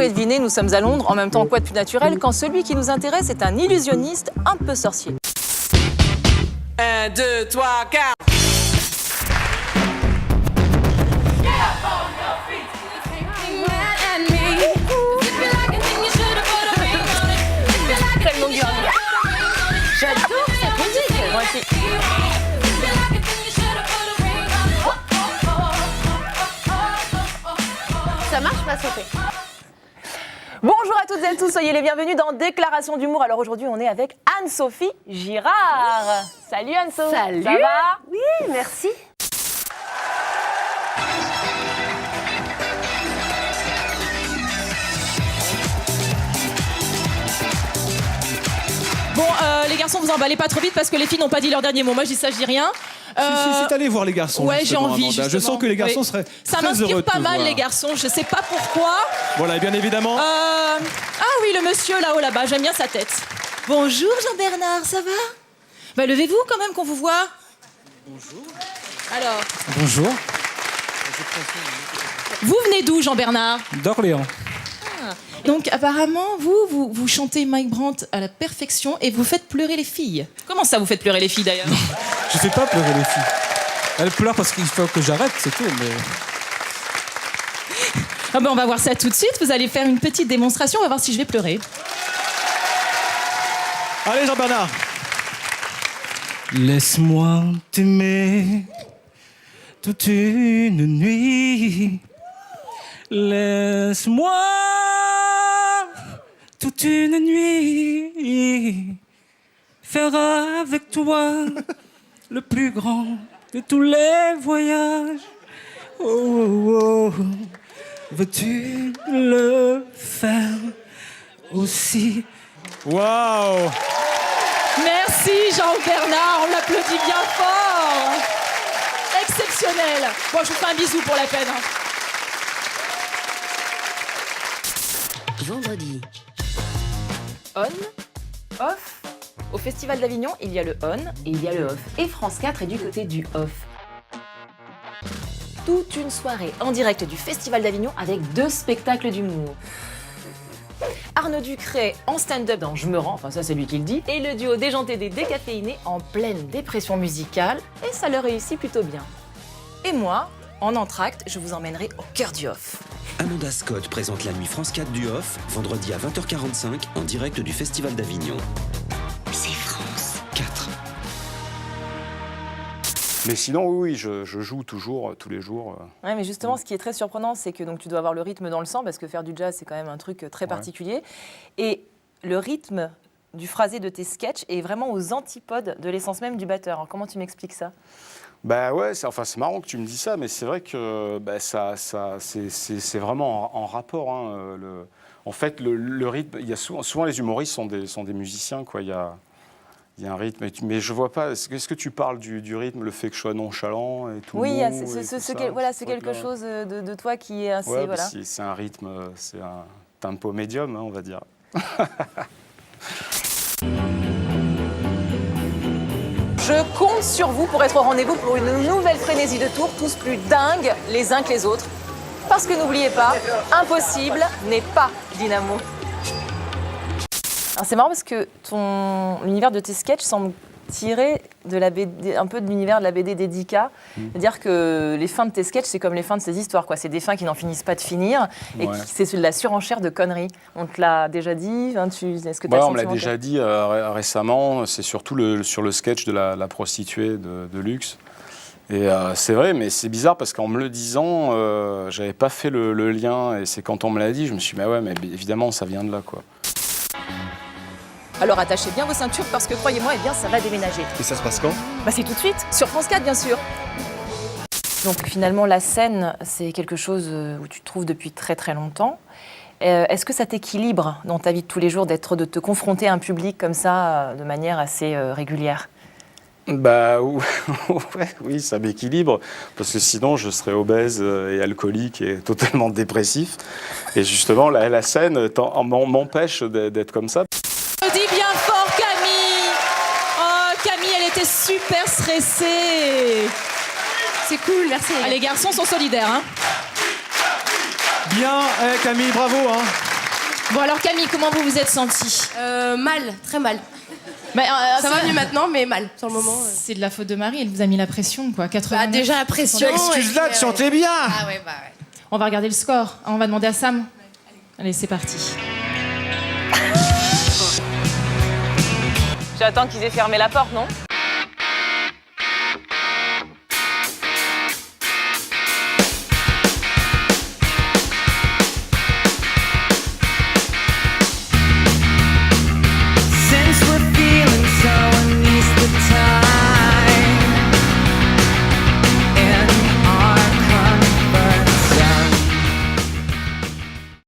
l'aurez deviné, nous sommes à Londres. En même temps, quoi de plus naturel quand celui qui nous intéresse est un illusionniste un peu sorcier. 1, 2, 3, 4. Très longue durée. J'adore cette musique. Moi aussi. Ça marche pas, Sophie? Bonjour à toutes et à tous, soyez les bienvenus dans Déclaration d'humour. Alors aujourd'hui, on est avec Anne-Sophie Girard. Salut Anne-Sophie. Salut. Ça va? Oui, merci. Bon, les garçons, vous emballez pas trop vite parce que les filles n'ont pas dit leur dernier mot. Moi, je dis ça, je dis rien. Si t'allais voir les garçons. Ouais, j'ai justement, envie. Amanda. Je Justement. sens que les garçons Oui. seraient Ça très m'inspire heureux de pas te mal, voir. les garçons. Je sais pas pourquoi. Voilà, et bien évidemment. Ah oui, le monsieur là-haut, là-bas. J'aime bien sa tête. Bonjour, Jean-Bernard, ça va? Bah, levez-vous quand même qu'on vous voit. Bonjour. Alors, Bonjour, vous venez d'où, Jean-Bernard? d'Orléans. Donc, apparemment, vous chantez Mike Brandt à la perfection et vous faites pleurer les filles. Comment ça, vous faites pleurer les filles, d'ailleurs? Je fais pas pleurer les filles. Elles pleurent parce qu'il faut que j'arrête, c'est tout. Mais... Ah ben, on va voir ça tout de suite. Vous allez faire une petite démonstration. On va voir si je vais pleurer. Allez, Jean-Bernard. Laisse-moi t'aimer toute une nuit. Laisse-moi toute une nuit faire avec toi le plus grand de tous les voyages. Oh, oh, oh. Veux-tu le faire aussi? Waouh. Merci, Jean-Bernard. On l'applaudit bien fort. Exceptionnel. Bon, je vous fais un bisou pour la peine. Hein. Vendredi. On, off. Au Festival d'Avignon, il y a le on et il y a le off. Et France 4 est du côté du off. Toute une soirée en direct du Festival d'Avignon avec 2 spectacles d'humour. Arnaud Ducret en stand-up dans Je me rends, enfin ça c'est lui qui le dit, et le duo déjanté des décaféinés en pleine dépression musicale, et ça leur réussit plutôt bien. Et moi, en entracte, je vous emmènerai au cœur du off. Amanda Scott présente la nuit France 4 du Off, vendredi à 20h45, en direct du Festival d'Avignon. C'est France 4. Mais sinon, oui, je joue toujours, tous les jours. Ouais, mais justement, ce qui est très surprenant, c'est que donc, tu dois avoir le rythme dans le sang, parce que faire du jazz, c'est quand même un truc très particulier. Et le rythme du phrasé de tes sketchs est vraiment aux antipodes de l'essence même du batteur. Alors, comment tu m'expliques ça? Bah ouais, c'est marrant que tu me dis ça, mais c'est vrai que c'est vraiment en rapport. Hein, en fait, le rythme, il y a souvent les humoristes sont des musiciens, quoi. Il y a un rythme, mais je vois pas. Est-ce que tu parles du rythme, le fait que je sois nonchalant et tout? Oui, c'est quelque chose de toi qui est assez. Ouais, voilà. C'est un rythme, c'est un tempo médium, hein, on va dire. Je compte sur vous pour être au rendez-vous pour une nouvelle frénésie de tours, tous plus dingues les uns que les autres. Parce que n'oubliez pas, impossible n'est pas dynamo. Alors c'est marrant parce que l'univers de tes sketchs semble tirer de la BD, un peu de l'univers de la BD d'Edika. C'est-à-dire que les fins de tes sketchs, c'est comme les fins de ces histoires, quoi. C'est des fins qui n'en finissent pas de finir et c'est de la surenchère de conneries. On te l'a déjà dit, hein, est-ce que on me l'a déjà dit récemment, c'est surtout sur le sketch de la prostituée de luxe. Et c'est vrai, mais c'est bizarre parce qu'en me le disant, j'avais pas fait le lien, et c'est quand on me l'a dit, je me suis dit, mais évidemment, ça vient de là, quoi. Alors attachez bien vos ceintures parce que croyez-moi, ça va déménager. Et ça se passe quand? C'est tout de suite, sur France 4 bien sûr. Donc finalement la scène, c'est quelque chose où tu te trouves depuis très très longtemps. Est-ce que ça t'équilibre dans ta vie de tous les jours de te confronter à un public comme ça de manière assez régulière? Oui, ça m'équilibre, parce que sinon je serais obèse et alcoolique et totalement dépressif. Et justement, la scène m'empêche d'être comme ça. Dis bien fort, Camille. Oh, Camille, elle était super stressée. C'est cool, merci. Ah, les garçons sont solidaires, hein. Bien, Camille, bravo. Hein. Bon alors Camille, comment vous vous êtes sentie? Mal, très mal. Bah, Ça va mieux maintenant, mais mal sur le moment. C'est de la faute de Marie, elle vous a mis la pression quoi. 80. Bah, déjà la pression. Excuse-la de chanter bien. Ah ouais, bah ouais. On va regarder le score. On va demander à Sam. Allez, c'est parti. J'attends qu'ils aient fermé la porte, non?